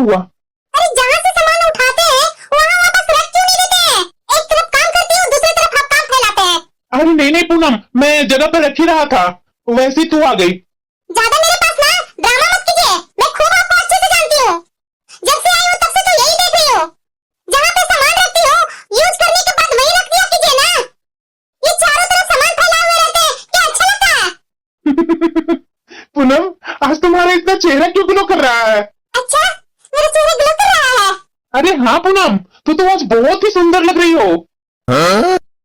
हुआ? अरे जहाँ से सामान उठाते हैं वहाँ वापस रख क्यों नहीं देते हैं? एक तरफ काम करती हो, दूसरी तरफ आप काम फैलाते हैं। अरे नहीं नहीं पूनम, मैं जगह पर रख ही रहा था, वैसे ही तू आ गई। ज्यादा मेरे पास ना ड्रामा मत कीजिए, मैं खूब आपको अच्छे से जानती हूँ। जब से आई हूँ तब से तो यही देख रही हूँ। जहाँ पे सामान रखती हो यूज करने के बाद वहीं रख दिया कीजिए ना। ये चारों तरफ सामान फैलाए हुए रहते हैं, क्या अच्छा लगता है? पूनम, आज तुम्हारा इतना चेहरा क्यों ग्लो कर रहा है? अच्छा, मेरा चेहरा ग्लो कर रहा है? अरे हाँ पूनम, तो आज बहुत ही सुंदर लग रही हो।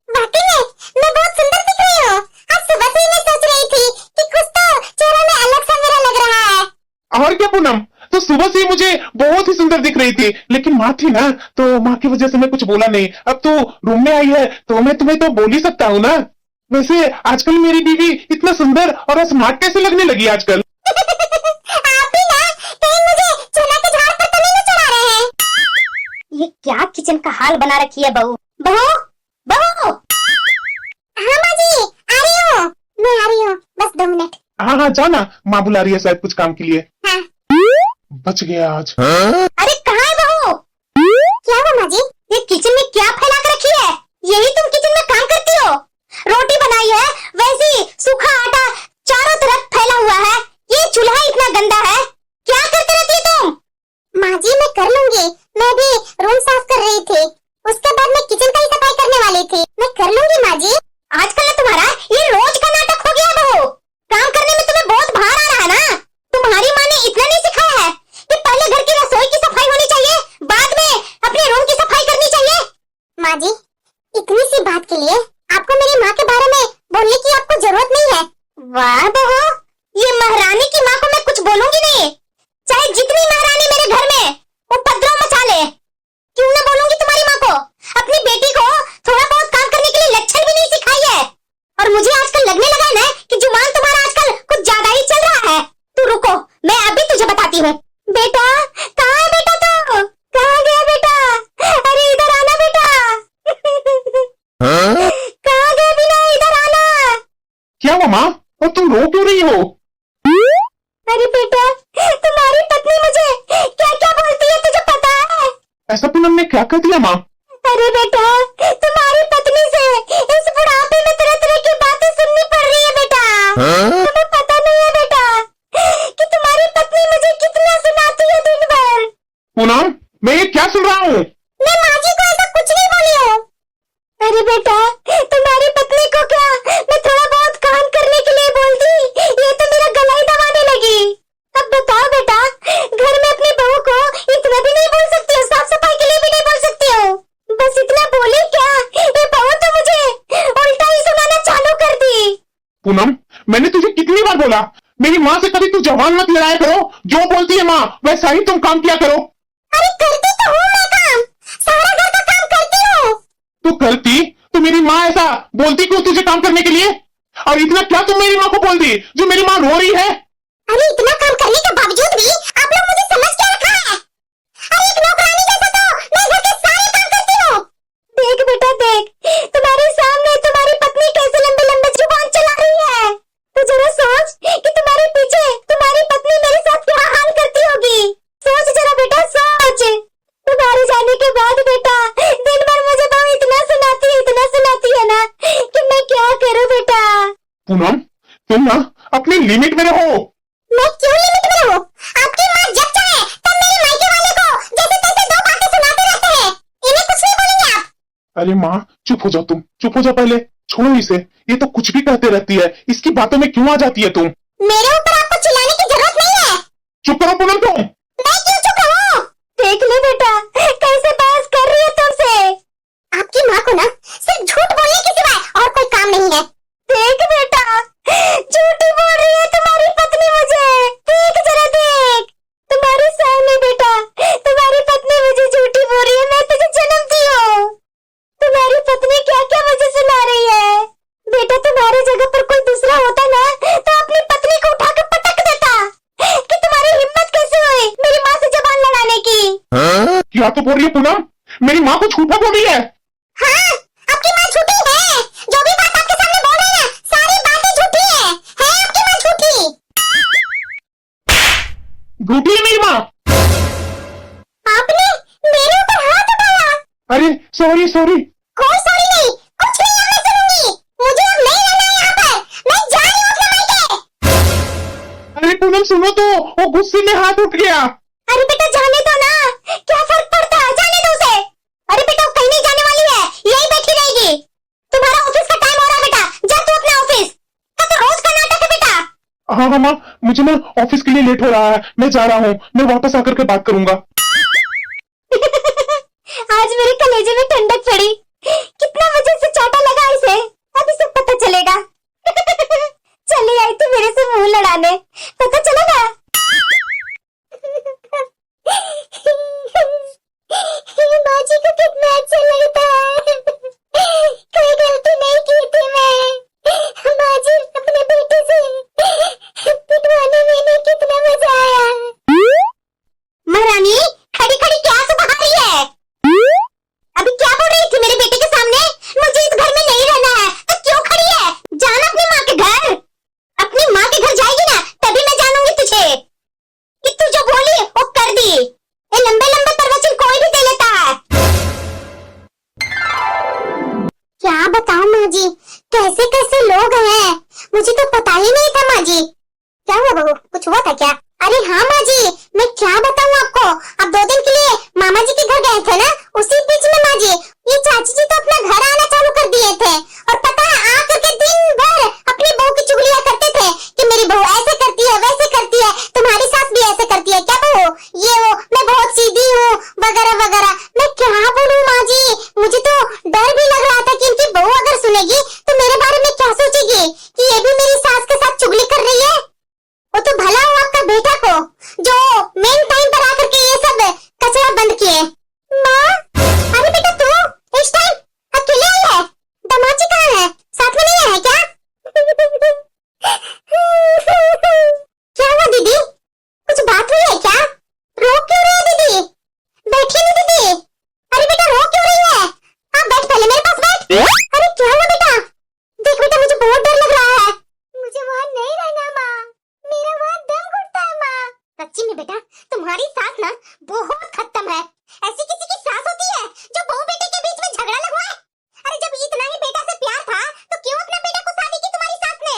वाकई में मैं बहुत सुंदर दिख रही हूँ। आज सुबह से ही मैं सोच रही थी कि कुछ तो चेहरा में अलग सा मेरा लग रहा है। और क्या पूनम, तो सुबह से ही मुझे बहुत ही सुंदर दिख रही थी, लेकिन माँ थी ना, तो माँ की वजह से मैं कुछ बोला नहीं। अब तो रूम में आई है तो मैं तुम्हें तो बोल ही सकता हूँ ना। वैसे आजकल मेरी बीवी इतना सुंदर और स्मार्ट कैसे लगने लगी आजकल? आप भी ना कहीं मुझे चूल्हा के झाड़ पर तो नहीं ना चढ़ा रहे हैं? ये क्या किचन का हाल बना रखी है बहू। बहू बहू। हाँ माँ जी, आ रही हूँ, मैं आ रही हूँ, बस 2 मिनट। हाँ हाँ जाओ ना, माँ बुला रही है शायद कुछ काम के लिए। हाँ। बच गया आज। अरे कहाँ है बहू? क्या हुआ माँ जी? ये किचन में क्या फैला कर रखी है? यही तुम किचन में काम करती हो? रोटी बनाई है, वैसे ही सूखा आटा चारों तरफ फैला हुआ है। ये चूल्हा इतना गंदा है, क्या करते रहती है तुम? माँ जी मैं कर लूंगी, मैं भी रूम साफ कर रही थी, उसके बाद मैं किचन का ही सफाई करने वाली थी, मैं कर लूंगी माँ जी। आजकल ना तुम्हारा ये रोज का नाटक हो गया बहू। काम करने में तुम्हें बहुत भार आ रहा है ना? तुम्हारी माँ ने इतना नहीं सिखाया है कि पहले घर की रसोई की सफाई होनी चाहिए, बाद में अपने रूम की सफाई करनी चाहिए? माँ जी इतनी सी बात के लिए आपको मेरी माँ के बारे में बोलने की आपको जरूरत नहीं है। वाह बहू, ये महारानी की माँ को मैं कुछ बोलूंगी नहीं, चाहे जितनी महारानी मेरे घर में उपद्रव मचा ले। क्यों ना बोलूंगी तुम्हारी माँ को? अपनी बेटी को थोड़ा बहुत काम करने के लिए लक्षण भी नहीं सिखाई है। और मुझे आजकल लगने लगा है ना कि जुबान तुम्हारा आजकल कुछ ज्यादा ही चल रहा है। तू रुको, मैं अभी तुझे बताती हूँ। बेटा कहाँ है बेटा? तू कहाँ गया बेटा? अरे इधर आना बेटा। कहाँ गए बिना? इधर आना। क्या हुआ माँ, और तुम रो क्यों रही हो? अरे बेटा तुम्हारी पत्नी मुझे क्या क्या बोलती है तुझे पता है? ऐसा पूनम ने क्या कर दिया माँ? अरे बेटा तुम्हारी पत्नी से इस बुढ़ापे में तरह तरह की बातें सुननी पड़ रही है बेटा। तुम्हें पता नहीं है बेटा कि तुम्हारी पत्नी मुझे कितना सुनाती है दिन भर। पूनम, मैं ये क्या सुन रहा हूँ? मैं माँ जी को ऐसा कुछ नहीं बोली हूँ। अरे बेटा तुम्हारी पत्नी को क्या मैं थोड़ा बहुत काम करने के लिए बोलती, ये तो मेरा गला ही दबाने लगी। अब बताओ बेटा, घर में अपनी बहू को इतना भी नहीं बोल सकती हो, साफ सफाई के लिए भी नहीं बोल सकती हो? बस इतना बोली क्या, ये बहू तो मुझे उल्टा ही सुनाना चालू कर दी। पूनम, मैंने तुझे कितनी बार बोला, मेरी माँ से कभी तू जबान मत लड़ाया करो, जो बोलती है माँ वैसा ही तुम काम किया करो। अरे करती तो हूँ मैं काम, सारा घर का काम करती हूँ। तू करती तो मेरी माँ ऐसा बोलती क्यों तुझे काम करने के लिए? और इतना क्या तुम मेरी माँ को बोल दी जो मेरी माँ रो रही है? अरे इतना काम करने के बावजूद भी आप लोग मुझे समझ क्या रखा है? अरे एक नौकरानी जैसा तो मैं घर के सारे काम करती हूँ। देख बेटा देख, तुम्हारे सामने तुम्हारी पत्नी कैसे लंबे लंबे जुबान चला रही है। तो जरा सोच कि तुम्हारे पीछे तुम्हारी पत्नी मेरे साथ क्या हाल करती होगी। सोच जरा बेटा सोच। तुम्हारे जाने के बाद बेटा दिन भर मुझे बहू इतना सुनाती है ना कि मैं क्या करूँ बेटा। पूनम, तुम ना अपनी लिमिट में रहो। मैं क्यों लिमिट में रहूं? आपकी माँ जब चाहे तब मेरे मायके वाले को जैसे तैसे 2 बातें सुनाते रहते हैं, इन्हें कुछ नहीं बोलेंगे आप? अरे माँ चुप हो जाओ, तुम चुप हो जाओ पहले, छोड़ो इसे, ये तो कुछ भी कहते रहती है, इसकी बातों में क्यों आ जाती है तुम? मेरे ऊपर आपको चिल्लाने की जरूरत नहीं है। चुप करो पूनम तुम। मैं क्यों चुप रहूं? देख ले बेटा कैसे बहस कर रही है तुमसे। आपकी माँ को ना सिर्फ झूठ बोलने के सिवा और कोई काम नहीं है। देख बेटा झूठी बोल रही है तुम्हारी पत्नी मुझे, देख जरा देख तुम्हारे सामने बेटा तुम्हारी पत्नी मुझे झूठी बोल रही है। मैं तुझे जन्म दी हूँ, तुम्हारी पत्नी क्या क्या मुझे सुना रही है। बेटा तुम्हारी जगह पर कोई दूसरा होता ना तो अपनी पत्नी को उठा कर पटक देता। कि तुम्हारी हिम्मत कैसे हुई मेरी माँ से जबान लड़ाने की? क्या तो बोल रही है पूनम, मेरी माँ को झूठा बोल रही है? हाँ आपकी माँ झूठी है, जो भी बात आपके सामने बोल रहे हैं ना सारी बातें झूठी है आपकी माँ झूठी। झूठी है मेरी माँ? अरे सॉरी सॉरी। कोई सॉरी नहीं, कुछ नहीं अब मैं सुनूंगी। मुझे अब नहीं रहना है यहाँ पर, मैं जा रही हूँ अपने मायके। अरे पूनम सुनो तो, वो गुस्से में हाथ उठ गया। अरे बेटा जाने दो ना, क्या फर्क पड़ता है, जाने दो उसे। अरे बेटा वो कहीं नहीं जाने वाली है, यही बैठी रहेगी। तुम्हारा ऑफिस का टाइम हो रहा है बेटा, जा तू अपने ऑफिस का। तो रोज का नाटक है बेटा। हाँ हाँ माँ, मुझे ना ऑफिस के लिए लेट हो रहा है, मैं जा रहा हूँ, मैं वापस आकर के बात करूंगा। आज मेरे कलेजे में ठंडक पड़ी। कितना वजन से चाटा लगा इसे, अब इसे पता चलेगा। चली आई थी मेरे से मुंह लड़ाने, पता चला ना। बाजी को कितना अच्छा लगता है। कोई गलती नहीं की थी मैं। बाजी अपने बेटे से पिटवाने में इन्हें कितना मजा आया। महारानी खड़ी खड़ी क्या सुबह रही है? अभी क्या बोल रही थी मेरे बेटे के सामने? मुझे इस घर में नहीं रहना है, तो क्यों खड़ी है? जाना अपनी माँ के घर। अपनी माँ के घर जाएगी ना, तभी मैं जानूंगी तुझे कि तू जो बोली वो कर दी। ये लंबे लंबे प्रवचन कोई भी दे लेता है। क्या बताऊं माँ जी, कैसे कैसे लोग हैं, मुझे तो पता ही नहीं था माँ जी। क्या हुआ बहू, कुछ हुआ था क्या? अरे हाँ माँ जी, मैं क्या बताऊं आपको, अब 2 दिन के लिए मामा जी के घर गए थे ना, उसी बीच में माँ जी ये चाची जी तो अपना घर आना चालू कर दिए थे। और पता है आकर के दिन भर अपनी बहू की चुगलियां करते थे कि मेरी बहू ऐसे करती है वैसे करती है, तुम्हारी सास भी ऐसे करती है क्या बहू, ये वो, मैं बहुत सीधी हूँ वगैरह वगैरह। मैं क्या बोलूं माँ जी, मुझे तो डर भी लग रहा था कि इनकी बहू अगर सुनेगी तो मेरे बारे में क्या सोचेगी कि ये भी मेरी सास के साथ चुगली कर रही है। वो तो भला हुआ आपका बेटा को जो मेन टाइम पर आकर के ये सब कचरा बंद किए। माँ, अरे बेटा तू इस टाइम अकेले आई है? दमाची कहाँ है, साथ में नहीं है क्या? क्या हुआ दीदी, कुछ बात हुई है क्या? रो क्यों रही है दीदी? बैठिए ना दीदी। अरे बेटा रो क्यों रही है? आप बैठ, पहले मेरे पास बैठ। अरे क्या हुआ बेटा? देख बेटा मुझे बहुत डर लग रहा है। मुझे वहाँ नहीं रहना माँ, मेरा वहाँ दम घुटता है माँ। सच्ची में बेटा तुम्हारी सास ना बहुत खत्म है। ऐसी किसी की सास होती है जो बहू बेटे के बीच में झगड़ा लगवाए? अरे जब इतना ही बेटा से प्यार था तो क्यों अपने बेटे को शादी की तुम्हारी सास ने?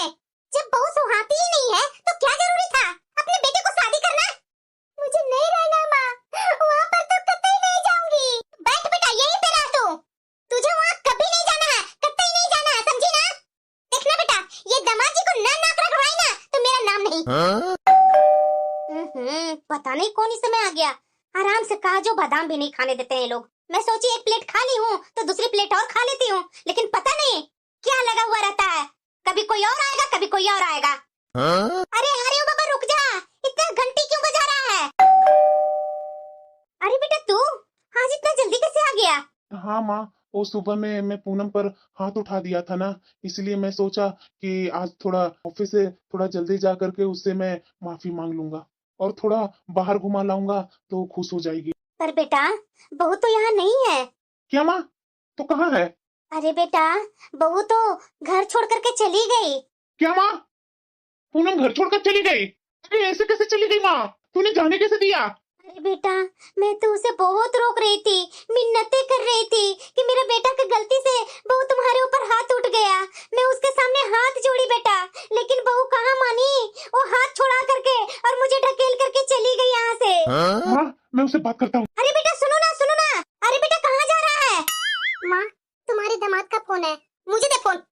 जब बहू सुहाती ही नहीं है तो क्या जरूरी था अपने बेटे को शादी करना? मुझे नहीं रहना माँ, वहाँ पर तो कतई नहीं जाऊंगी। बैठ बेटा यहीं पे रह तू, तुझे वहाँ कभी नहीं जाना है, कतई नहीं जाना है, समझी ना? देखना बेटा ये दमाजी को ना नाक रखवाई ना तो मेरा नाम नहीं। पता नहीं कौन इस समय आ गया, आराम से काजू बादाम भी नहीं खाने देते हैं लोग। मैं सोची एक प्लेट खा ली हूँ तो दूसरी प्लेट और खा लेती हूँ, लेकिन पता नहीं क्या लगा हुआ रहता है, कभी कोई और आएगा कभी कोई और आएगा। अरे हरे बाबा रुक जा, इतना घंटी क्यों बजा रहा है? अरे बेटा तू आज इतना जल्दी कैसे आ गया? हाँ माँ, वो सुबह में मैं पूनम पर हाथ उठा दिया था ना, इसलिए मैं सोचा कि आज थोड़ा ऑफिस से थोड़ा जल्दी जा करके उससे मैं माफी मांग लूंगा और थोड़ा बाहर घुमा लाऊंगा तो खुश हो जाएगी। पर बेटा बहू तो यहाँ नहीं है। क्या माँ, तो कहाँ है? अरे बेटा बहू तो घर छोड़ करके चली गई। क्या माँ, पूनम घर छोड़कर चली गई? अरे ऐसे कैसे चली गई माँ, तूने जाने कैसे दिया? अरे बेटा मैं तो उसे बहुत रोक रही थी, मिन्नतें कर रही थी कि मेरा बेटा की गलती से बहू तुम्हारे ऊपर हाथ उठ गया। मैं उसके सामने हाथ जोड़ी बेटा, लेकिन बहू कहाँ मानी, वो हाथ छोड़ा करके और मुझे ढकेल करके चली गई यहाँ से। माँ मैं उससे बात करता हूँ। अरे बेटा सुनो ना सुनो ना, अरे बेटा कहाँ जा रहा है? माँ तुम्हारे दामाद का फोन है, मुझे दे फोन,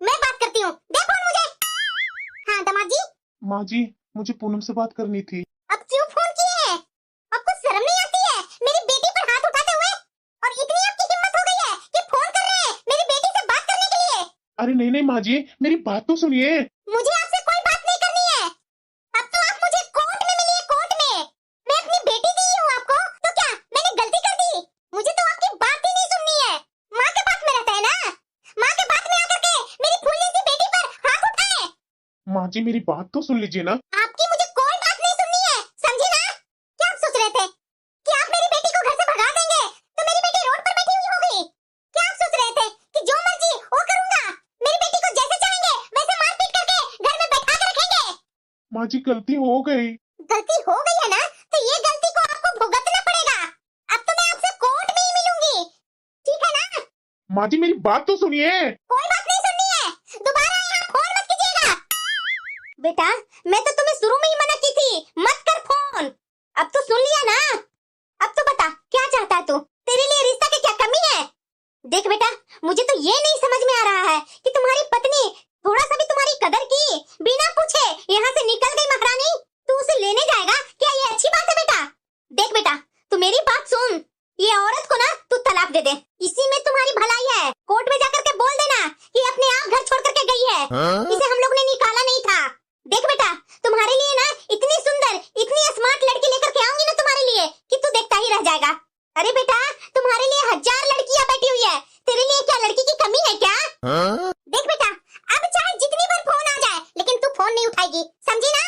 मैं बात करती हूँ, दे फोन मुझे। हाँ दामाद जी। माँ जी मुझे पूनम से बात करनी थी। अब क्यों फोन किए हैं? आपको शर्म नहीं आती है मेरी बेटी पर हाथ उठाते हुए? और इतनी आपकी हिम्मत हो गई है कि फोन कर रहे हैं मेरी बेटी से बात करने के लिए? अरे नहीं नहीं माँ जी, मेरी बात तो सुनिए। मुझे आपसे कोई बात नहीं करनी है, अब तो आप मुझे कोर्ट में मिलिए, कोर्ट में। मैं अपनी बेटी दी हूँ आपको, तो क्या मैंने गलती कर दी? मुझे तो आपकी बात ही नहीं सुननी है। माँ के बात में रहता है ना, माँ के बात में आकर के मेरी फूली सी बेटी पर हाथ उठाए। माँ जी मेरी बात तो सुन लीजिए ना। आपकी मुझे कोई बात नहीं सुननी है, समझे ना? क्या आप सोच रहे थे कि आप मेरी बेटी को घर से भगा देंगे तो मेरी बेटी रोड पर बैठी हुई होगी? क्या आप सोच रहे थे कि जो मर्जी वो करूंगा, मेरी बेटी को जैसे चाहेंगे वैसे मारपीट करके घर में बैठा के रखेंगे? माँ जी गलती हो गई। गलती हो गई है ना, तो ये गलती को आपको भुगतना पड़ेगा। अब तो मैं आपसे कोर्ट में ही मिलूंगी। माँ जी मेरी बात तो सुनिए। कोई बात नहीं सुननी है, दोबारा यहाँ फोन मत कीजिएगा। बेटा मैं तो तुम्हें शुरू में ही मना की थी, मत कर फोन। अब तो सुन लिया ना। अब तो बता क्या चाहता है तू? तेरे लिए रिश्ता की क्या कमी है? देख बेटा, मुझे तो ये नहीं समझ में आ रहा है कि तुम्हारी पत्नी थोड़ा सा भी तुम्हारी कदर की, बिना पूछे यहाँ से निकल गई महारानी, तू उसे लेने जाएगा? क्या ये अच्छी बात है बेटा? देख बेटा तू मेरी बात सुन, ये औरत को ना तू तलाक दे दे, इसी में तुम्हारी भलाई है। कोर्ट में जाकर के बोल देना कि अपने आप घर छोड़ करके गई है, इसे हम लोग ने निकाला नहीं था। देख बेटा तुम्हारे लिए ना इतनी सुंदर, इतनी स्मार्ट लड़की लेकर के आऊंगी ना तुम्हारे लिए कि तू देखता ही रह जाएगा। अरे बेटा तुम्हारे लिए 1000 लड़कियां बैठी हुई है, तेरे लिए क्या लड़की की कमी है क्या? देख बेटा अब चाहे जितनी बार फोन आ जाए लेकिन तू फोन नहीं उठाएगी, समझी ना?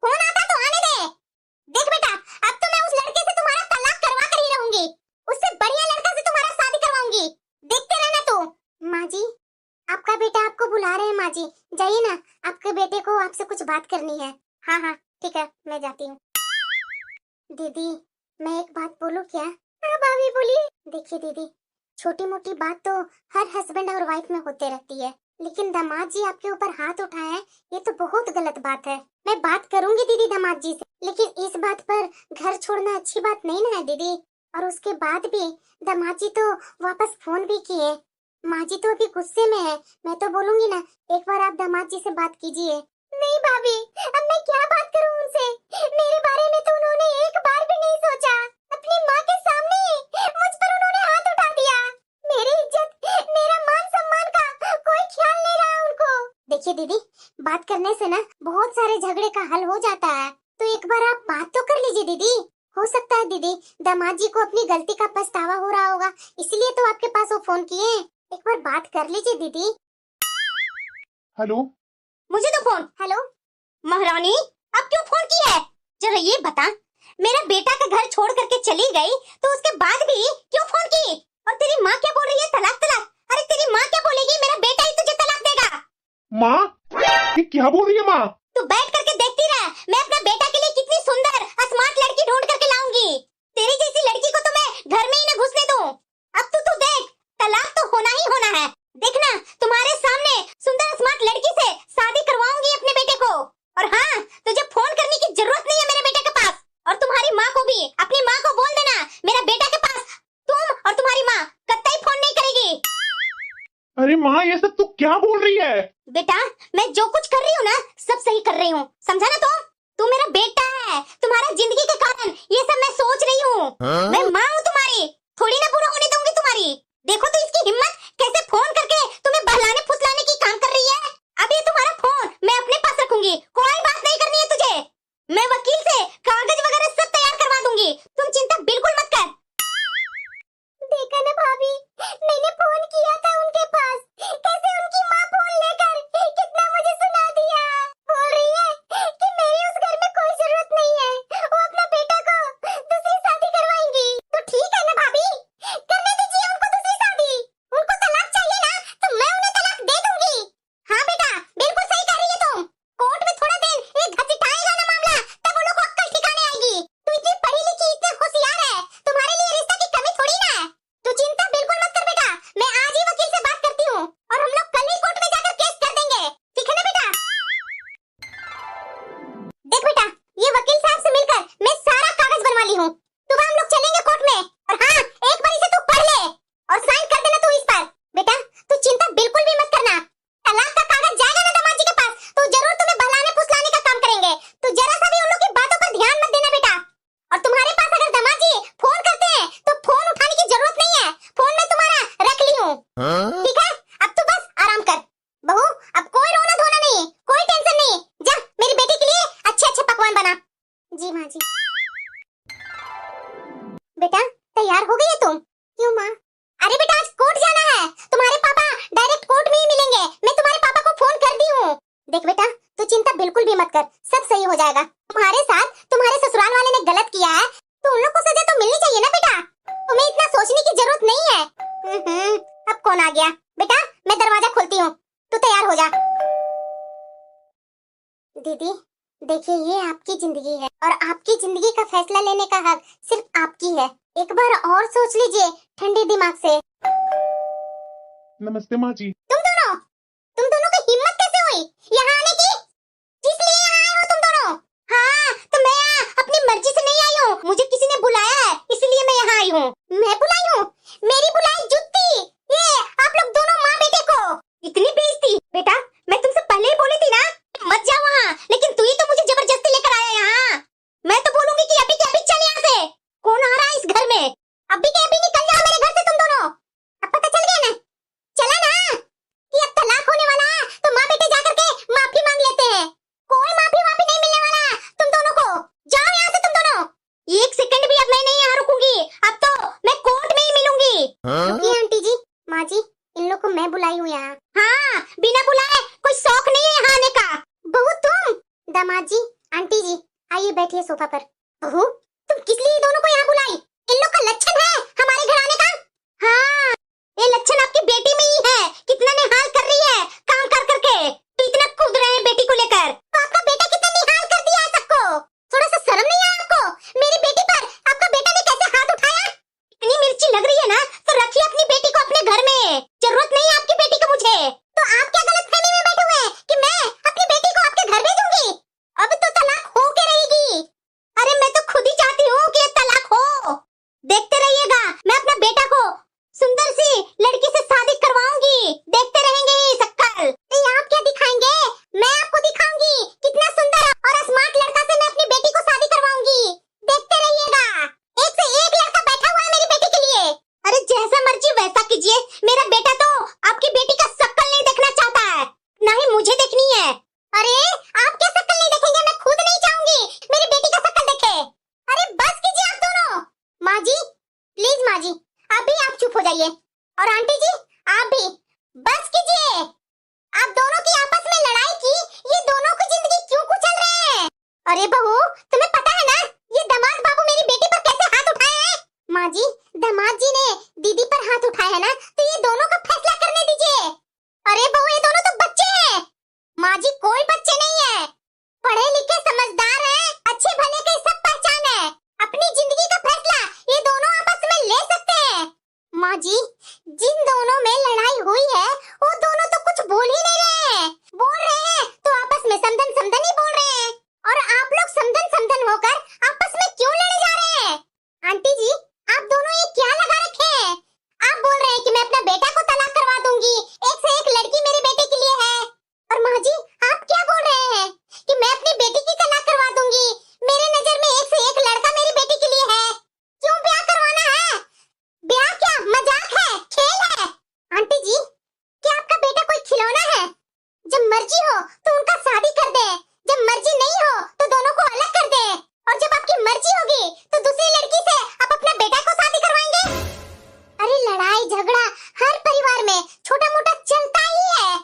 फोन आता तो आने दे। देख बेटा अब तो मैं उस लड़के से तुम्हारा तलाक करवा कर ही रहूंगी, उससे बढ़िया लड़का से तुम्हारा शादी करवाऊंगी, देखते रहना तू। माँ जी आपका बेटा आपको बुला रहे हैं। माँ जी जाइए ना, आपके बेटे को आपसे कुछ बात करनी है। हाँ हाँ ठीक है मैं जाती हूँ। दीदी मैं एक बात बोलूं क्या? हाँ भाभी बोलिए। देखिए दीदी छोटी मोटी बात तो हर हस्बैंड और वाइफ में होते रहती है, लेकिन दामाद जी आपके ऊपर हाथ उठाए हैं ये तो बहुत गलत बात है। मैं बात करूंगी दीदी दामाद जी से, लेकिन इस बात पर घर छोड़ना अच्छी बात नहीं ना है दीदी। और उसके बाद भी दामाद जी तो वापस फोन भी किए। माँ जी तो अभी गुस्से में है, मैं तो बोलूंगी ना एक बार आप दामाद जी से बात कीजिए। नहीं भाभी अब मैं क्या बात करूं उनसे, मेरे बारे में तो उन्होंने एक बार भी नहीं सोचा। अपनी माँ के सामने मुझ पर उन्होंने हाथ उठा दिया। मेरी इज्जत मेरा मान सम्मान का कोई ख्याल नहीं रहा उनको। देखिए दीदी बात करने से ना बहुत सारे झगड़े का हल हो जाता है, तो एक बार आप बात तो कर लीजिए दीदी। हो सकता है दीदी दामाद जी को अपनी गलती का पछतावा हो रहा होगा, इसलिए तो आपके पास वो फोन किए। एक बार बात कर लीजिए दीदी। हेलो मुझे तो फोन। हेलो महारानी अब क्यों फोन की है? जरा ये बता, मेरा बेटा का घर छोड़ करके चली गई तो उसके बाद भी क्यों फोन की? और तेरी माँ क्या बोल रही है? तलाक तलाक। अरे तेरी माँ क्या बोलेगी? मेरा बेटा ही तुझे तलाक देगा। माँ ये क्या बोल रही है माँ? तू बैठ करके देखती रह, मैं अपना बेटा के लिए कितनी सुंदर स्मार्ट लड़की ढूंढ करके लाऊंगी। तेरी जैसी लड़की को तो मैं घर में ही न घुसने दूं। अब तू देख तलाक तो होना ही होना है। देखना तुम्हारे सामने सुंदर स्मार्ट लड़की से शादी करवाऊंगी अपने बेटे को। और हाँ तुझे फोन करने की जरूरत नहीं है मेरे बेटे के पास। और तुम्हारी माँ को भी, अपनी माँ को बोल देना मेरा बेटा के पास तुम और तुम्हारी माँ कतई फोन नहीं करेगी। अरे माँ ये सब तू क्या बोल रही है? बेटा मैं जो कुछ कर रही हूँ ना सब सही कर रही हूँ, समझा ना? तू मेरा बेटा है, तुम्हारा जिंदगी के कारण ये सब मैं सोच रही हूँ। मैं माँ हूँ तुम्हारी, थोड़ी ना बुरा होने दूंगी तुम्हारी। देखो तो इसकी हिम्मत कैसे फोन करके तुम्हें बहलाने फुसलाने की काम कर रही है। अब ये तुम्हारा फोन मैं अपने पास रखूंगी, कोई बात नहीं करनी है तुझे। मैं वकील से कागज वगैरह सब तैयार करवा दूंगी, तुम चिंता बिल्कुल मत कर। देखा ना भाभी, मैंने फोन किया था उनके पास, कैसे उनकी माँ फोन लेकर कितना मुझे सुना दिया। बोल रही है कि मेरी उस घर में कोई जरूरत नहीं है, वो अपना बेटा को दूसरी शादी करवाएंगी। तो ठीक है ना भाभी, करने दीजिए उनको दूसरी शादी। उनको तलाक चाहिए ना तो मैं उन्हें तलाक दे दूंगी। हाँ बेटा बिल्कुल सही कह रही है तुम। कोर्ट में थोड़ा दिन एक घसीटाएगा ना मामला, तब उन लोगों को अक्ल ठिकाने आएगी। तू इतनी पढ़ी लिखी, इतनी होशियार है, तुम्हारे लिए रिश्ता की कमी थोड़ी ना है। तू चिंता बिल्कुल मत कर बेटा, मैं आज ही वकील से बात करती हूँ और हम लोग कल ही कोर्ट में जाकर केस कर देंगे, ठीक है ना बेटा? देख बेटा ये वकील साहब से मिलकर मैं सारा कागज बनवा ली हूँ, सुबह हम लोग चलेंगे कोर्ट में। और हाँ एक बार इसे तू पढ़ ले और साइन कर देना तू इस पर। बेटा तू चिंता बिल्कुल भी मत करना, तलाक का कागज जाएगा ना दामाद जी के पास तो जरूर तुम्हें बहलाने फुसलाने का काम करेंगे। तू जरा सा भी उन लोग की बातों पर ध्यान मत देना बेटा। और तुम्हारे पास अगर दामाद जी फोन करते हैं तो फोन उठाने की जरूरत नहीं है, फोन मैं तुम्हारा रख ली हूँ, ठीक है? अब तू बस आराम कर। बहू अब कोई रोना धोना नहीं, कोई टेंशन नहीं, जा मेरी बेटी के लिए अच्छे अच्छे पकवान बना। जी माँ जी। बेटा तैयार हो गई है तुम? क्यों माँ? अरे बेटा आज कोर्ट जाना है, तुम्हारे पापा डायरेक्ट कोर्ट में ही मिलेंगे, मैं तुम्हारे पापा को फोन कर दी हूँ। देख बेटा तू चिंता बिल्कुल भी मत कर, सब सही हो जाएगा। तुम्हारे साथ तुम्हारे ससुराल वाले ने गलत किया है तो उन लोग को सजा तो मिलनी चाहिए ना बेटा, तुम्हें इतना सोचने की जरूरत नहीं है। अब कौन आ गया? बेटा मैं दरवाजा खोलती हूँ, तू तैयार हो जा। दीदी देखिए ये आपकी जिंदगी है और आपकी जिंदगी का फैसला लेने का हक सिर्फ आपकी है। एक बार और सोच लीजिए ठंडे दिमाग से। नमस्ते माँ जी। तुम दोनों की हिम्मत कैसे हुई यहाँ आने की? किस लिए यहाँ आए हो तुम दोनों? हाँ, तो मैं यहाँ अपनी मर्जी से नहीं आई हूँ, मुझे किसी ने बुलाया है, इसलिए मैं यहाँ आई हूँ। मैं बुलाई हूँ? मेरी बुलाई जुत्ती। ये आप लोग दोनों माँ बेटे को इतनी बेइज्जती। बेटा, मैं तुमसे पहले ही बोली थी ना मत जाओ वहाँ, लेकिन तू ही तो मुझे जबरदस्ती लेकर आया यहाँ। मैं तो बोलूंगी कि अभी के अभी चल यहाँ से। कौन आ रहा है इस घर में? अभी के अभी निकल जाओ मेरे घर से तुम दोनों। अब पता चल गया ना, चला ना कि अब तलाक होने वाला है, तो माँ बेटे जाकर के माफी मांग लेते हैं। कोई माफी नहीं मिलने वाला है तुम दोनों को। जाओ यहाँ से तुम दोनों। एक सेकंड भी अब मैं नहीं यहाँ रुकूंगी, अब तो मैं कोर्ट में ही मिलूंगी। रुकिए आंटी जी, माँ जी, इन लोग को मैं बुलाई हूँ यहाँ। हाँ, बिना बुलाए कोई शौक नहीं है यहाँ आने का। बहू तुम, दामाद जी, आंटी जी, आइए बैठिए सोफा पर। बहू, तुम किस लिए दोनों को यहाँ बुलाई? इन लोग का लक्षण है हमारे घर आने का? हाँ, ये लक्षण आपकी बेटी में ही है। कितना निहाल कर रही है काम कर करके, तो इतना कूद रहे हैं बेटी को लेकर। तो आपका बेटा कितना निहाल कर दिया है सबको। थोड़ा सा शर्म नहीं है आपको? मेरी बेटी पर आपका बेटा ने कैसे हाथ उठाया? इतनी मिर्ची लग रही है ना, तो रखिए अपनी बेटी को अपने घर में। जरूरत नहीं है आपकी बेटी को मुझे। तो आप क्या गलतफहमी में बैठे हुए हैं कि मैं अपनी बेटी को आपके घर भेजूंगी? अब तो तलाक हो के रहेगी। अरे मैं तो खुद ही चाहती हूँ कि ये तलाक हो। देखते रहिएगा, मैं अपना बेटा को सुंदर सी लड़की से शादी करवाऊंगी। देखते रहेंगे ये शक्ल। आप क्या दिखाएंगे? मैं आपको दिखाऊंगी कितना सुंदर और स्मार्ट लड़का से मैं अपनी बेटी को शादी करवाऊंगी। देखते रहिएगा, एक से एक लड़का बैठा हुआ है मेरी बेटी के लिए। अरे जैसा मर्जी वैसा कीजिए, मेरा बेटा तो आपकी बेटी का शक्ल नहीं देखना चाहता है, ना ही मुझे देखनी है। अरे आप क्या शक्ल नहीं देखेंगे? मैं खुद नहीं चाहूंगी मेरी बेटी का शक्ल देखे। अरे बस कीजिए आप दोनों। माँ जी, प्लीज माँ जी, अभी आप चुप हो जाइए। और आंटी जी, आप भी बस कीजिए। आप दोनों की आपस में लड़ाई की ये दोनों की जिंदगी क्यों कुचल रहे हैं? अरे बहू, तुम्हें पता है ना ये दामाद बाबू मेरी बेटी पर कैसे हाथ उठाए हैं? माँ जी, दामाद जी ने दीदी पर हाथ उठाया है ना, तो ये दोनों का फैसला करने दीजिए। अरे बहू, ये दोनों तो बच्चे हैं। माँ जी, कोई बच्चे नहीं है, पढ़े लिखे समझदार हैं, अच्छे भले के सब पहचान है। अपनी जिंदगी का फैसला ये दोनों आपस में ले सकते हैं। माँ जी, जिन दोनों में लड़ाई हुई है वो दोनों तो कुछ बोल ही नहीं रहे हैं। बोल रहे हैं तो आपस में समधन समधन ही बोल रहे हैं। और आप लोग समधन समधन होकर आपस में क्यों लड़े जा रहे हैं? आंटी जी, आप दोनों ये क्या लगा रखे हैं? आप बोल रहे हैं कि मैं अपना बेटा को तलाक करवा दूंगी, एक से एक लड़की मेरे बेटे के लिए है। और माँ जी, आप क्या बोल रहे हैं कि मैं अपनी बेटी की तलाक करवा दूंगी? मेरे नजर में एक से एक लड़का मेरी बेटी के लिए है। क्यों ब्याह करवाना है? ब्याह क्या मजाक है, खेल है? आंटी जी, क्या आपका बेटा कोई खिलौना है? जब मर्जी हो तो उनका शादी कर दे, जब मर्जी नहीं हो तो दोनों को अलग कर दे। और जब आपकी मर्जी होगी तो दूसरी लड़की से आप अपना बेटा को शादी करवाएंगे। अरे लड़ाई झगड़ा हर परिवार में छोटा मोटा चलता ही है,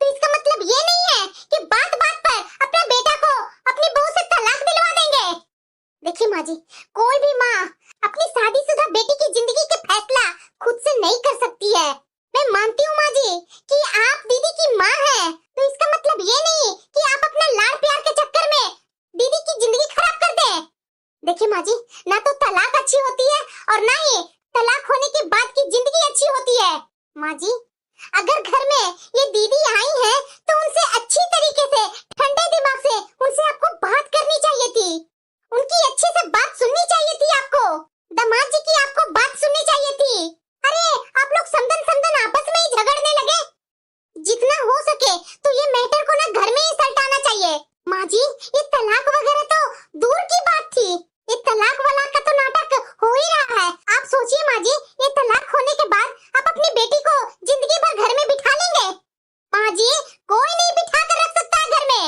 तो इसका मतलब ये नहीं है कि बात बात पर अपने बेटा को अपनी बहू से तलाक दिलवा देंगे। देखिए माँ जी, कोई भी माँ अपनी शादीशुदा बेटी की जिंदगी के फैसला खुद से नहीं कर सकती है। मैं मानती हूँ माँ जी कि आप दीदी की माँ हैं, तो इसका मतलब ये नहीं कि आप अपना लाड़ प्यार के चक्कर में दीदी की जिंदगी खराब कर दें। देखिए माँ जी, ना तो तलाक अच्छी होती है और ना ही तलाक होने के बाद की जिंदगी अच्छी होती है। माँ जी, अगर घर में ये दीदी आई है तो उनसे अच्छी तरीके से ठंडे दिमाग से उनसे आपको बात करनी चाहिए थी, उनकी अच्छे से बात सुननी चाहिए थी आपको। दामाद जी की आपको बात सुननी चाहिए थी। अरे आप लोग समधन समधन आपस में ही झगड़ने लगे। जितना हो सके तो ये मैटर को ना घर में ही सलटाना चाहिए। माँ जी, ये तलाक वगैरह तो दूर की बात थी, ये तलाक वाला का तो नाटक हो ही रहा है। आप सोचिए माँ जी, ये तलाक होने के बाद आप अपनी बेटी को जिंदगी भर घर में बिठा लेंगे? माँ जी, कोई नहीं बिठा कर रख सकता है घर में।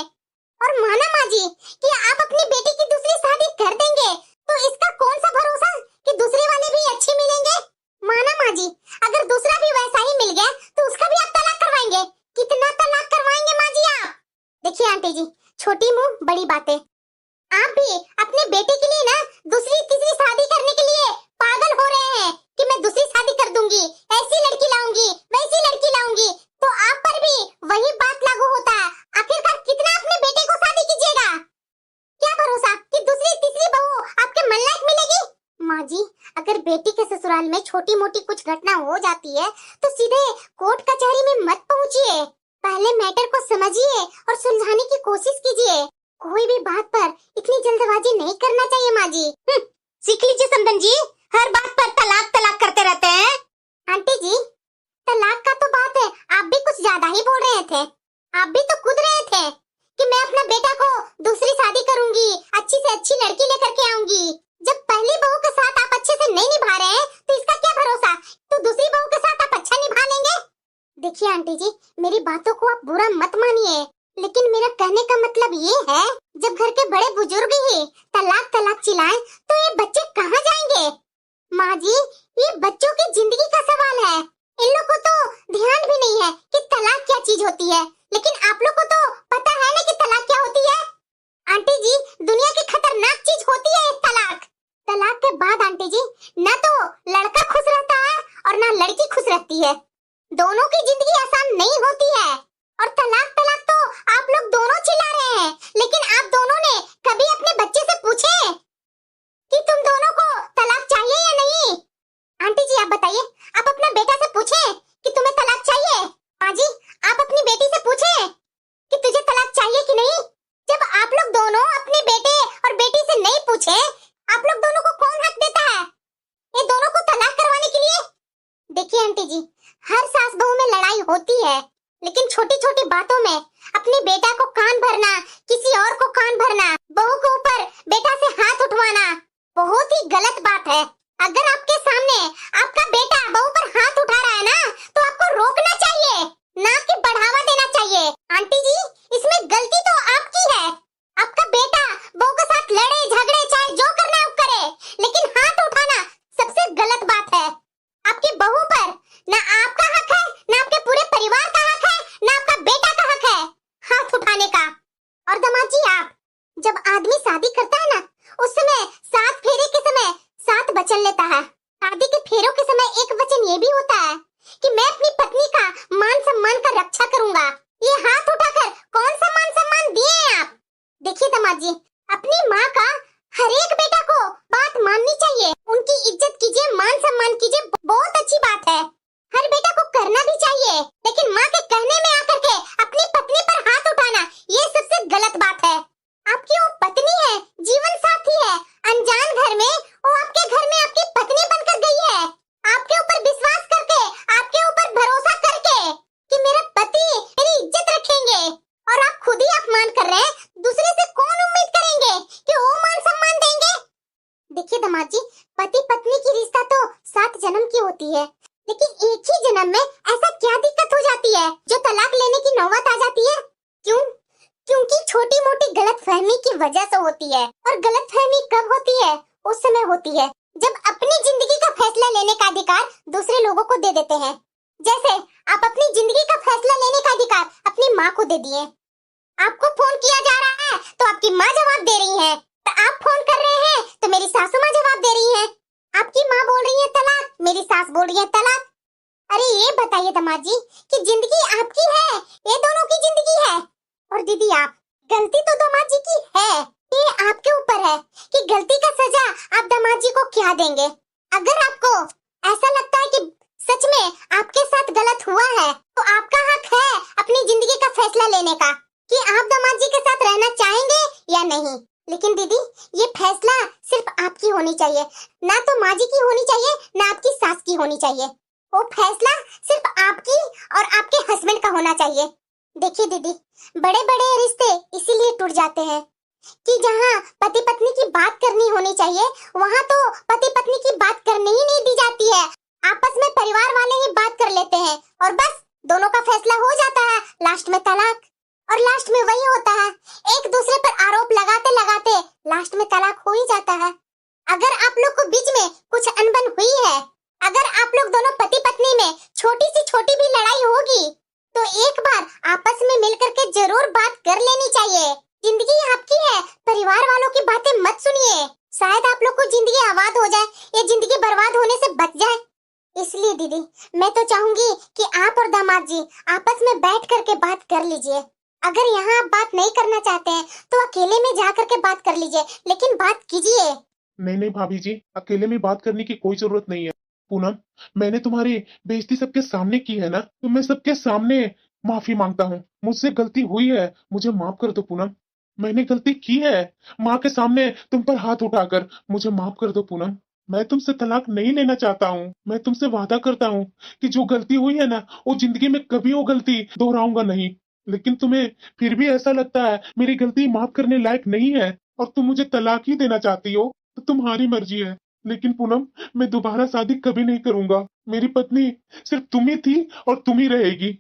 और माना माँ जी कि आप अपनी बेटी की दूसरी शादी कर देंगे, तो इसका कौन सा भरोसा कि दूसरे वाले भी अच्छे मिलेंगे? माना माँ जी, अगर दूसरा भी वैसा ही मिल गया तो उसका भी आप तलाक करवाएंगे? कितना तलाक करवाएंगे माँ जी आप? देखिए आंटी जी, छोटी मुंह बड़ी बातें। आप भी अपने बेटे के लिए ना दूसरी तीसरी शादी करने के लिए पागल हो रहे हैं कि मैं दूसरी शादी कर दूंगी, ऐसी लड़की लाऊंगी, वैसी लड़की लाऊंगी, तो आप पर भी वही बात लागू होता है। आखिरकार कितना अपने बेटे को शादी कीजिएगा? क्या भरोसा कि दूसरी तीसरी बहू आपके मन लायक मिलेगी? माँ जी, अगर बेटी के ससुराल में छोटी मोटी कुछ घटना हो जाती है तो सीधे कोर्ट कचहरी में मत पहुंचिए। पहले मैटर को समझिए और सुलझाने की कोशिश कीजिए। कोई भी बात पर इतनी जल्दबाजी नहीं करना चाहिए माँ जी। सीख लीजिए समधन जी, हर बात पर तलाक तलाक करते रहते हैं। आंटी जी, तलाक का तो बात है, आप भी कुछ ज्यादा ही बोल रहे थे। आप भी तो कूद रहे थे कि मैं अपना बेटा को दूसरी शादी करूंगी, अच्छी से अच्छी लड़की लेकर के आऊंगी। जब पहली बहू के साथ आप अच्छे से नहीं निभा रहे हैं तो इसका क्या भरोसा, तो दूसरी बहू के साथ आप अच्छा निभा लेंगे। देखिए आंटी जी, मेरी बातों को आप बुरा मत मानिए, लेकिन मेरा कहने का मतलब ये है, जब घर के बड़े बुजुर्ग ही तलाक तलाक चिल्लाएं तो ये बच्चे कहाँ जाएंगे। माँ जी, ये बच्चों की जिंदगी का सवाल है। इन लोग को तो ध्यान भी नहीं है कि तलाक क्या चीज होती है, लेकिन आप लोग को तो पता है ना कि तलाक क्या होती है। आंटी जी, दुनिया की खतरनाक चीज होती है तलाक। तलाक के बाद आंटी जी, न तो लड़का खुश रहता है और न लड़की खुश रहती है। दोनों की जिंदगी आसान नहीं होती है। और तलाक तलाक तो आप लोग दोनों चिल्ला रहे हैं, लेकिन आप दोनों ने कभी अपने बच्चे से पूछे कि तुम दोनों को तलाक चाहिए या नहीं। आंटी जी आप बताइए, आप अपना बेटा से पूछे कि तुम्हें तलाक चाहिए। माँ जी, आप अपनी बेटी से पूछे कि तुझे तलाक चाहिए कि नहीं। जब आप लोग दोनों अपने बेटे और बेटी से नहीं पूछे, आप लोग दोनों को कौन हक देता है ये दोनों को तलाक करवाने के लिए। देखिए आंटी जी, हर सास बहू में लड़ाई होती है, लेकिन छोटी छोटी बातों में अपने बेटा को कान भरना, किसी और को कान भरना, बहू के ऊपर बेटा से हाथ उठवाना बहुत ही गलत बात है। अगर आपके सामने आपका बेटा बहू पर हाथ उठा रहा है ना, तो आपको रोकना चाहिए, ना कि बढ़ावा देना चाहिए। आंटी जी, इसमें गलती तो आपकी है। आपका बेटा बहू के साथ लड़े झगड़े, चाहे जो करना है वो करे, लेकिन हाथ उठाना सबसे गलत बात है। आपकी बहू पर ना आपका हक है, ना आपके पूरे परिवार का हक है, ना आपका बेटा का हक है हाथ उठाने का। और दामाद जी, आप जब आदमी शादी करता है ना, उस समय 7 फेरे के समय 7 वचन लेता है। शादी के फेरों के समय एक वचन ये भी होता है कि मैं अपनी पत्नी का मान सम्मान का रक्षा करूंगा। ये हाथ उठाकर कौन सा मान सम्मान दिए हैं आप। देखिए दामाद जी, अपनी माँ का हर एक बेटा को बात माननी चाहिए, उनकी इज्जत कीजिए, मान सम्मान कीजिए, बहुत अच्छी बात है। हर बेटा को करना भी चाहिए, लेकिन माँ के कहने में आकर के अपनी पत्नी पर हाथ उठाना ये सबसे गलत बात है। आपकी वो पत्नी है, जीवन साथी है, अनजान घर में वो आपके घर में आपकी पत्नी बनकर गई है। आपके ऊपर विश्वास करके, आपके ऊपर भरोसा करके कि मेरा पति मेरी इज्जत रखेंगे, और आप खुद ही अपमान कर रहे हैं। दूसरे से कौन उम्मीद करेंगे कि वो मान सम्मान देंगे। देखिए दामाद जी, पति पत्नी की रिश्ता तो 7 जन्म की होती है, लेकिन एक ही जन्म में ऐसा क्या दिक्कत हो जाती है जो तलाक लेने की नौबत आ जाती है। क्यों? क्योंकि छोटी मोटी गलतफहमी की वजह से होती है। और गलतफहमी कब होती है? उस समय होती है जब अपनी जिंदगी का फैसला लेने का अधिकार दूसरे लोगों को दे देते हैं। जैसे आप अपनी जिंदगी का फैसला लेने का अधिकार अपनी माँ को दे दिए। आपको फोन किया जा रहा है तो आपकी माँ जवाब दे रही है, तो आप फोन कर रहे हैं तो मेरी सासू माँ जवाब दे रही है। आपकी माँ बोल रही है तलाक, मेरी सास बोल रही है तलाक। अरे ये बताइए दामाद जी कि जिंदगी आपकी है, ये दोनों की जिंदगी है। और दीदी, आप गलती तो दामाद जी की है, ये आपके ऊपर है कि गलती का सजा आप दामाद जी को क्या देंगे। अगर आपको ऐसा लगता है कि सच में आपके साथ गलत हुआ है, तो आपका हक है अपनी जिंदगी का फैसला लेने का कि आप दामाद जी के साथ रहना चाहेंगे या नहीं। लेकिन दीदी, ये फैसला सिर्फ आपकी होनी चाहिए, ना तो माँ जी की होनी चाहिए, ना आपकी सास की होनी चाहिए। वो फैसला सिर्फ आपकी और आपके हस्बैंड का होना चाहिए। देखिए दीदी, बड़े बड़े रिश्ते इसीलिए टूट जाते हैं कि जहाँ पति पत्नी की बात करनी होनी चाहिए, वहाँ तो पति पत्नी की बात करने ही नहीं दी जाती है। आपस में परिवार वाले ही बात कर लेते हैं और बस दोनों का फैसला हो जाता है, लास्ट में तलाक। और लास्ट में वही होता है, एक दूसरे पर आरोप लगाते लगाते लास्ट में तलाक हो ही जाता है। अगर आप लोग को बीच में कुछ अनबन हुई है, अगर आप लोग दोनों पति पत्नी में छोटी सी छोटी भी लड़ाई होगी, तो एक बार आपस में मिलकर के जरूर बात कर लेनी चाहिए। जिंदगी आपकी है, परिवार वालों की बातें मत सुनिए, शायद आप लोग को जिंदगी आबाद हो जाए या जिंदगी बर्बाद होने से बच जाए। इसलिए दीदी, मैं तो चाहूंगी कि आप और दामाद जी आपस में बैठ करके बात कर लीजिए। अगर यहाँ आप बात नहीं करना चाहते हैं तो अकेले में जा करके बात कर लीजिए, लेकिन बात कीजिए। नहीं नहीं भाभी जी, अकेले में बात करने की कोई जरूरत नहीं है। पूनम, मैंने तुम्हारी बेइज्जती सबके सामने की है ना, तो मैं सबके सामने माफी मांगता हूँ। मुझसे गलती हुई है, मुझे माफ कर दो पूनम। मैंने गलती की है, माँ के सामने तुम पर हाथ उठाकर। मुझे माफ कर दो पूनम। मैं तुमसे तलाक नहीं लेना चाहता हूँ। मैं तुमसे वादा करता हूँ कि जो गलती हुई है ना, वो जिंदगी में कभी वो गलती दोहराऊंगा नहीं। लेकिन तुम्हें फिर भी ऐसा लगता है मेरी गलती माफ करने लायक नहीं है, और तुम मुझे तलाक ही देना चाहती हो, तो तुम्हारी मर्जी है। लेकिन पूनम, मैं दोबारा शादी कभी नहीं करूंगा। मेरी पत्नी सिर्फ तुम ही थी और तुम ही रहेगी।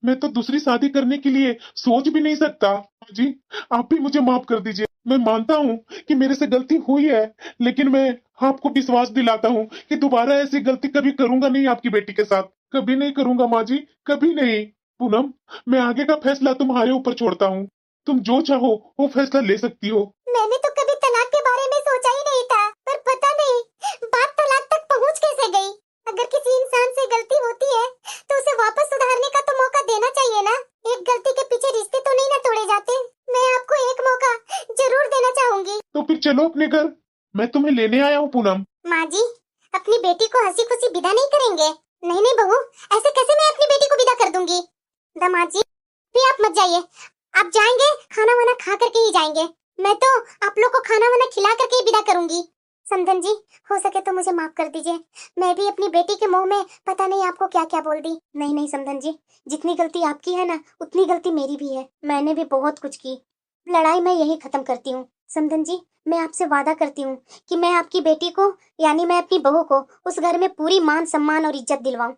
मैं तो दूसरी शादी करने के लिए सोच भी नहीं सकता। जी, आप भी मुझे माफ कर दीजिए। मैं मानता हूँ कि मेरे से गलती हुई है, लेकिन मैं आपको विश्वास दिलाता हूँ कि दोबारा ऐसी गलती कभी करूंगा नहीं आपकी बेटी के साथ। कभी नहीं करूंगा माँ जी, कभी नहीं। पूनम, मैं आगे का फैसला तुम्हारे ऊपर छोड़ता हूँ। तुम जो चाहो वो फैसला ले सकती हो। मैंने तो कभी तलाक के बारे में सोचा ही नहीं था, पर पता नहीं बात तलाक तक पहुंच कैसे गई। अगर किसी इंसान से गलती होती है तो उसे वापस सुधारने का तो मौका देना चाहिए ना। एक गलती के पीछे रिश्ते तो नहीं ना तोड़े जाते। मैं आपको एक मौका जरूर देना चाहूंगी। तो फिर चलो अपने घर, मैं तुम्हें लेने आया हूँ पूनम। माँ जी, अपनी बेटी को हंसी खुशी विदा नहीं करेंगे? नहीं नहीं बहू, ऐसे कैसे मैं अपनी बेटी को विदा कर दूंगी। दामाद जी, भी आप मत जाइए। आप जाएंगे खाना वाना खा करके ही जाएंगे। मैं तो आप लोग को खाना वाना खिला करके ही विदा करूंगी। समधन जी, हो सके तो मुझे माफ कर दीजिए। मैं भी अपनी बेटी के मुंह में पता नहीं आपको क्या क्या बोल दी। नहीं नहीं समधन जी, जितनी गलती आपकी है ना, उतनी गलती मेरी भी है। मैंने भी बहुत कुछ की। लड़ाई मैं यही खत्म करती हूँ। समधन जी, मैं आपसे वादा करती हूँ कि मैं आपकी बेटी को, यानी मैं अपनी बहू को, उस घर में पूरी मान सम्मान और इज्जत दिलवाऊं।